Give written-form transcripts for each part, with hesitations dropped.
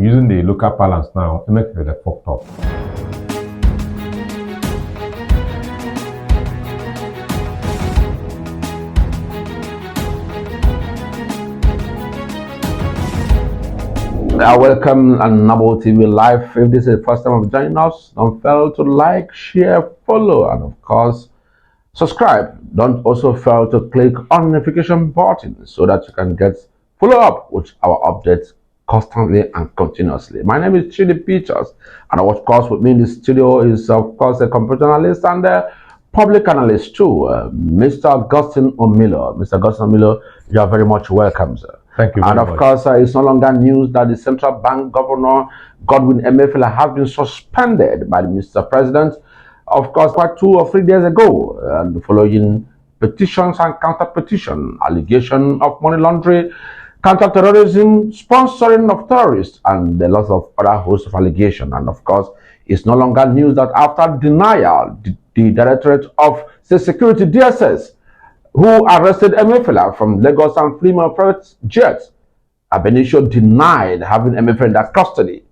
Using the local parlance now, Emefiele fucked up. Welcome on Nabo TV Live. If this is the first time of joining us, don't fail to like, share, follow, and of course, subscribe. Don't also fail to click on the notification button so that you can get follow up with our updates constantly and continuously. My name is Chidi Peters, and of course, with me in the studio is of course a computer analyst and a public analyst too, Mr. Godwin. Mr. Godwin, you are very much welcome, sir. Thank you very much. And of course, it's no longer news that the central bank governor, Godwin Emefiele, has been suspended by the Mr. President, of course, quite 2 or 3 days ago, and following petitions and counter-petition, allegation of money laundering, counter-terrorism, sponsoring of terrorists, and a lot of other hosts of allegations. And of course, it's no longer news that after denial, the Directorate of State Security, DSS, who arrested Emefiele from Lagos and Freeman private jets, Abenicio denied having Emefiele in their custody.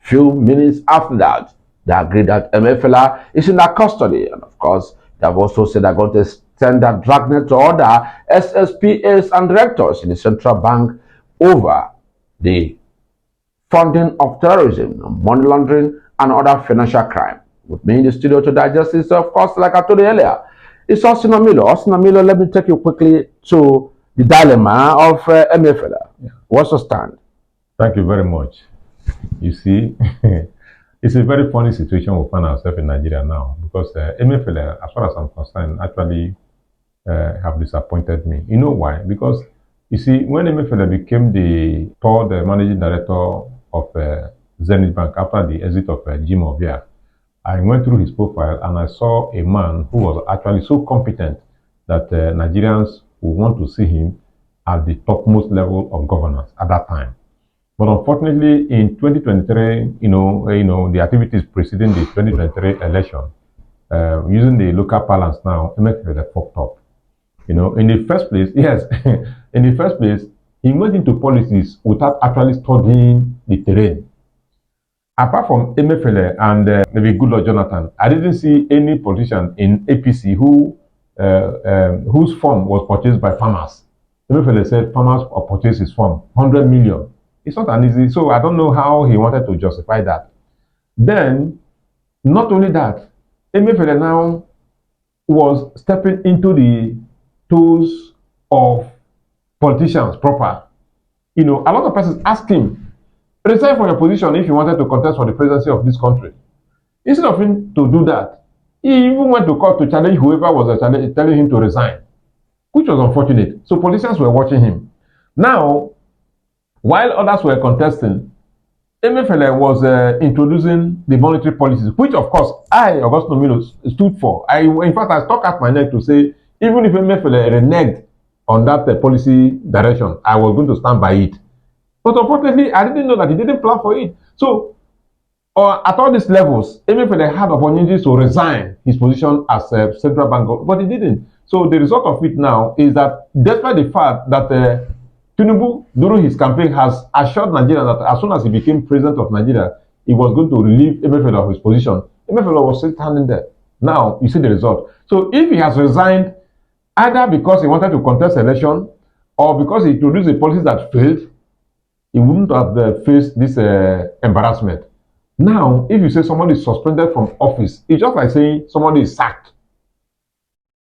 Few minutes after that, they agreed that Emefiele is in their custody. And of course, they have also said they're going to extend that dragnet to other SSPAs and directors in the central bank over the funding of terrorism, money laundering, and other financial crime. With me in the studio to digest this, of course, like I told you earlier, it's Austin Amilo, let me take you quickly to the dilemma of Emefiele. Yeah. What's your stand? Thank you very much. You see, it's a very funny situation we find ourselves in Nigeria now, because Emefiele, as far as I'm concerned, actually have disappointed me. You know why? Because, you see, when Emefiele became the third managing director of Zenith Bank after the exit of Jim Ovia, I went through his profile and I saw a man who was actually so competent that Nigerians would want to see him at the topmost level of governance at that time. But unfortunately, in 2023, the activities preceding the 2023 election, using the local parlance now, Emefiele fucked up. In the first place, yes, in the first place, he went into politics without actually studying the terrain. Apart from Emefiele and maybe Goodluck Jonathan, I didn't see any politician in APC whose farm was purchased by farmers. Emefiele said farmers purchased his farm, 100 million. It's not an easy, so I don't know how he wanted to justify that. Then, not only that, Emefiele now was stepping into the toes of politicians proper. A lot of persons ask him, resign from your position if you wanted to contest for the presidency of this country. Instead of him to do that, he even went to court to challenge whoever was telling him to resign, which was unfortunate. So politicians were watching him. Now, while others were contesting, Emefiele was introducing the monetary policies, which of course I, August Nomino, stood for. In fact, I stuck out my neck to say, even if Emefiele reneged on that policy direction, I was going to stand by it. But unfortunately, I didn't know that he didn't plan for it. So, at all these levels, Emefiele had opportunities to resign his position as a central bank governor, but he didn't. So, the result of it now is that, despite the fact that Tinubu, during his campaign, has assured Nigeria that as soon as he became president of Nigeria, he was going to relieve Emefiele of his position, Emefiele was still standing there. Now, you see the result. So, if he has resigned, either because he wanted to contest election, or because he introduced a policy that failed, he wouldn't have faced this embarrassment. Now, if you say somebody is suspended from office, it's just like saying somebody is sacked.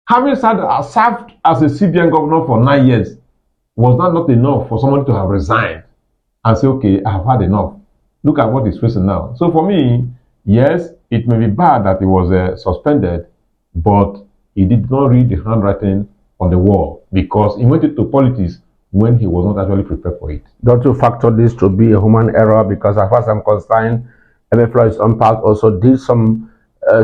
Having served as a CBN governor for 9 years, was that not enough for somebody to have resigned and say, okay, I have had enough. Look at what he's facing now. So for me, yes, it may be bad that he was suspended, but he did not read the handwriting on the wall because he went into politics when he was not actually prepared for it. Don't you factor this to be a human error? Because as far as I'm concerned, Emefiele's own part also did some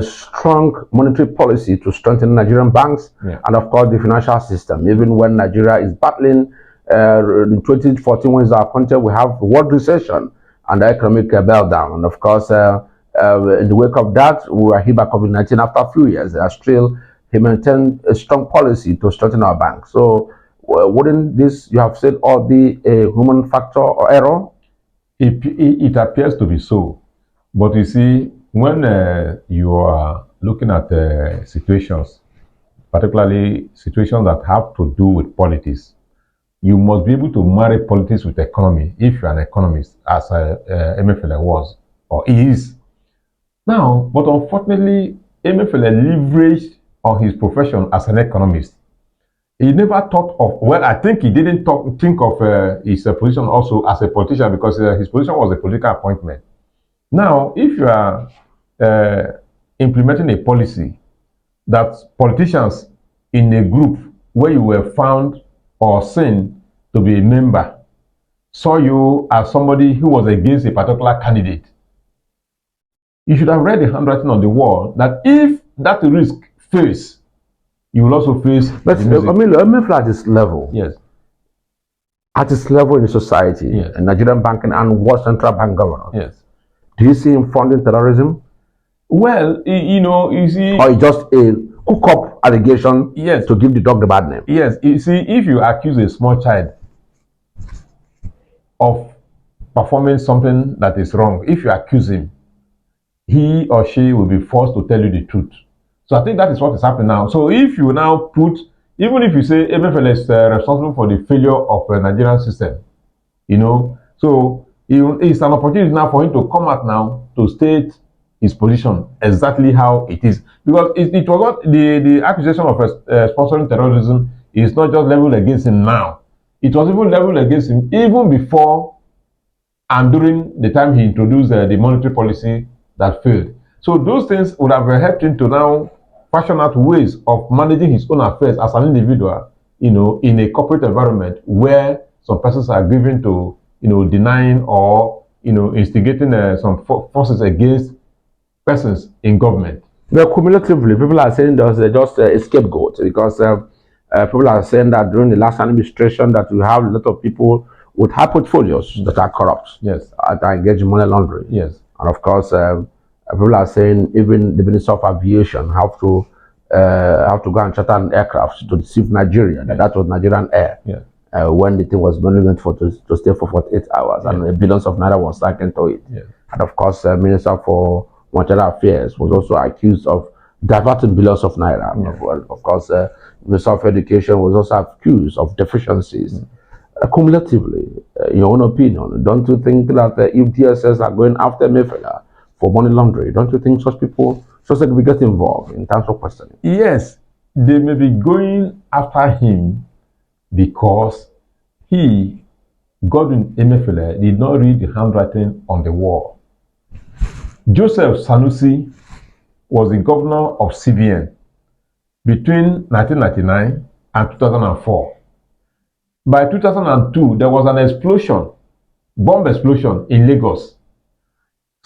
strong monetary policy to strengthen Nigerian banks and of course the financial system. Even when Nigeria is battling in 2014 when it's appointed, we have world recession and the economic meltdown. And of course, in the wake of that, we were hit by COVID-19 after a few years. Still, he maintained a strong policy to strengthen our bank. So, wouldn't this, you have said, all be a human factor or error? It appears to be so. But you see, when you are looking at situations, particularly situations that have to do with politics, you must be able to marry politics with economy if you're an economist, as Emefiele was or is. Now, but unfortunately, Emefiele leveraged on his profession as an economist. He never thought of, well, I think he didn't think of his position also as a politician, because his position was a political appointment. Now, if you are uh, implementing a policy that politicians in a group where you were found or seen to be a member saw you as somebody who was against a particular candidate, you should have read the handwriting on the wall that if that risk fails, you will also face. But I mean, Emefiele at this level, Yes. At this level in the society, Yes. and Nigerian banking and what central bank governor, Yes. do you see him funding terrorism? Well, you see. Or just a cook up allegation Yes. to give the dog the bad name? Yes, you see, if you accuse a small child of performing something that is wrong, if you accuse him, he or she will be forced to tell you the truth. So I think that is what is happening now. So if you now put, even if you say Emefiele is responsible for the failure of the Nigerian system, so it's an opportunity now for him to come out now to state his position exactly how it is, because it was not the accusation of sponsoring terrorism is not just leveled against him now. It was even leveled against him even before and during the time he introduced the monetary policy that failed. So those things would have helped him to now fashion out ways of managing his own affairs as an individual, in a corporate environment where some persons are given to, denying or, instigating some forces against persons in government. Well, cumulatively, people are saying there's just a scapegoat, because people are saying that during the last administration that we have a lot of people with high portfolios that are corrupt, Yes, that are engaged in money laundering. yes, And of course, people are saying even the Minister of Aviation have to go and charter an aircraft to deceive Nigeria. That was Nigerian Air. yeah. When the thing was meant to stay for 48 hours, and billions of naira was sunk into it. Yeah. And of course, Minister for Monetary Affairs was also accused of diverting billions of naira. Yeah. Well, of course, Minister of Education was also accused of deficiencies. Cumulatively, in your own opinion, don't you think that if DSS are going after Emefiele for money laundering, don't you think such people should be get involved in terms of questioning? Yes, they may be going after him because he, Godwin Emefiele, did not read the handwriting on the wall. Joseph Sanusi was the governor of CBN between 1999 and 2004. By 2002, there was an explosion, bomb explosion in Lagos.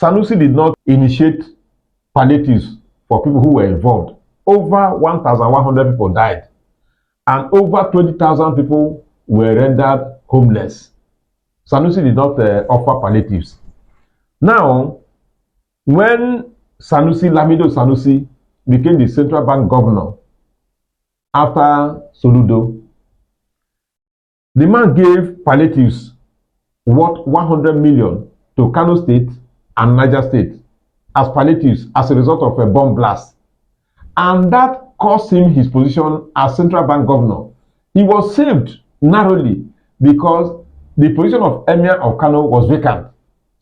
Sanusi did not initiate palliatives for people who were involved. Over 1,100 people died, and over 20,000 people were rendered homeless. Sanusi did not offer palliatives. Now, when Lamido Sanusi became the central bank governor after Soludo, the man gave palliatives worth 100 million to Kano State and Niger State as palliatives as a result of a bomb blast. And that cost him his position as central bank governor. He was saved narrowly because the position of Emir of Kano was vacant.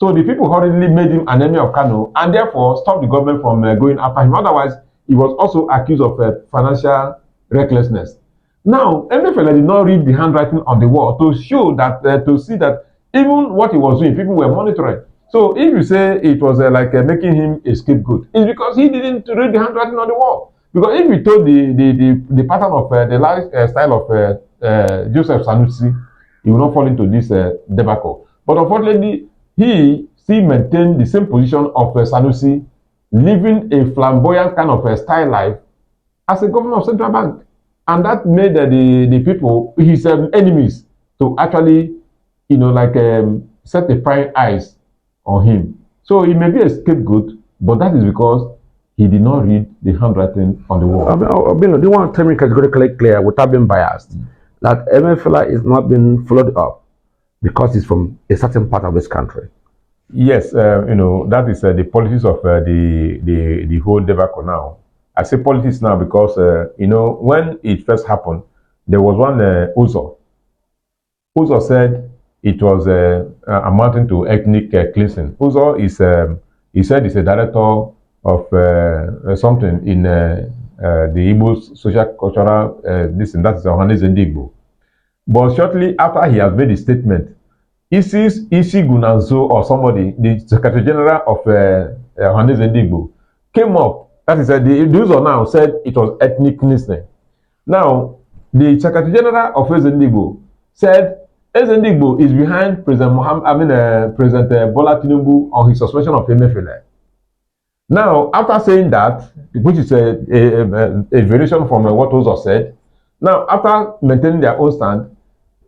So the people hurriedly made him an Emir of Kano and therefore stopped the government from going after him. Otherwise, he was also accused of financial recklessness. Now, Emefiele did not read the handwriting on the wall to show that, to see that even what he was doing, people were monitoring. So if you say it was like making him a scapegoat, it's because he didn't read the handwriting on the wall. Because if he told the pattern of the lifestyle of Joseph Sanusi, he will not fall into this debacle. But unfortunately, he still maintained the same position of Sanusi, living a flamboyant kind of style life as a governor of central bank. And that made the people, his enemies, to actually, set the prying eyes on him. So he may be a scapegoat, but that is because he did not read the handwriting on the wall. Do you want to tell me categorically clear, without being biased, that Emefiele is not being followed up because he's from a certain part of this country? Yes, that is the politics of the whole debacle now. I say politics now because when it first happened, there was one Uzo. Uzo said it was amounting to ethnic cleansing. Uzo is he said he's a director of something in the Igbo social cultural this and that is Ohanes Igbo. But shortly after he has made the statement, Isi Gunanzo or somebody, the Secretary General of Ohanes Igbo, came up. That is, the Uzo now said it was ethnic cleansing. Now, the Secretary General of Ezendigbo said Ezendigbo is behind President Bola Tinubu on his suspension of Emefiele. Now, after saying that, which is a variation from what Ozo said, now after maintaining their own stand,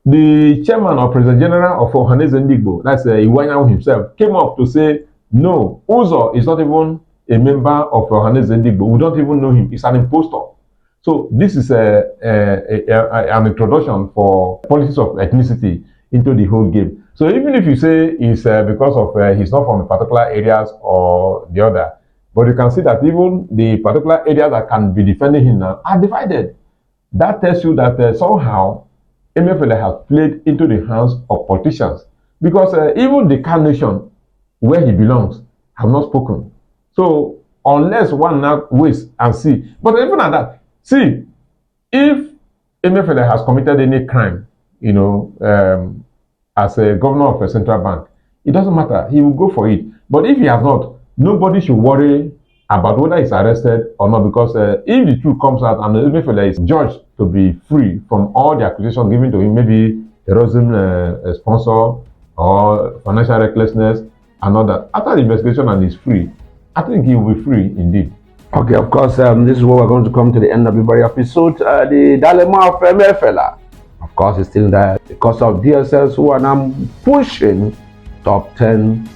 the chairman or president general of Ohanes Ndigbo, that's Iwanyan himself, came up to say, no, Uzo is not even a member of Ohanes Ndigbo. We don't even know him. He's an impostor. So this is an introduction for politics of ethnicity into the whole game. So even if you say it's because of he's not from a particular areas or the other, but you can see that even the particular areas that can be defending him now are divided. That tells you that somehow Emefiele has played into the hands of politicians because even the Khan nation where he belongs have not spoken. So unless one now waits and see, but even at that, see, if Emefiele has committed any crime, as a governor of a central bank, it doesn't matter. He will go for it. But if he has not, nobody should worry about whether he's arrested or not, because if the truth comes out and Emefiele is judged to be free from all the accusations given to him, maybe terrorism sponsor or financial recklessness and all that, after the investigation and he's free, I think he will be free indeed. Okay, of course, this is where we're going to come to the end of the very episode. The dilemma of Emefiele, of course, is still there because of DSS who are now pushing to obtain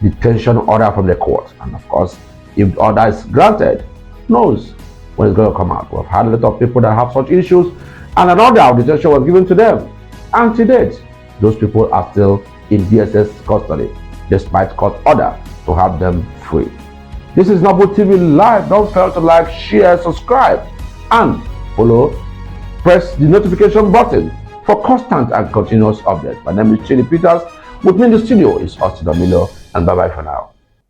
detention order from the court. And of course, if the order is granted, who knows when it's going to come out. We've had a lot of people that have such issues, and an order of detention was given to them. And to date, those people are still in DSS custody, despite court order to have them free. This is Noble TV Live. Don't fail to like, share, subscribe, and follow. Press the notification button for constant and continuous updates. My name is Chidi Peters. With me in the studio is Austin Domilo, and bye-bye for now.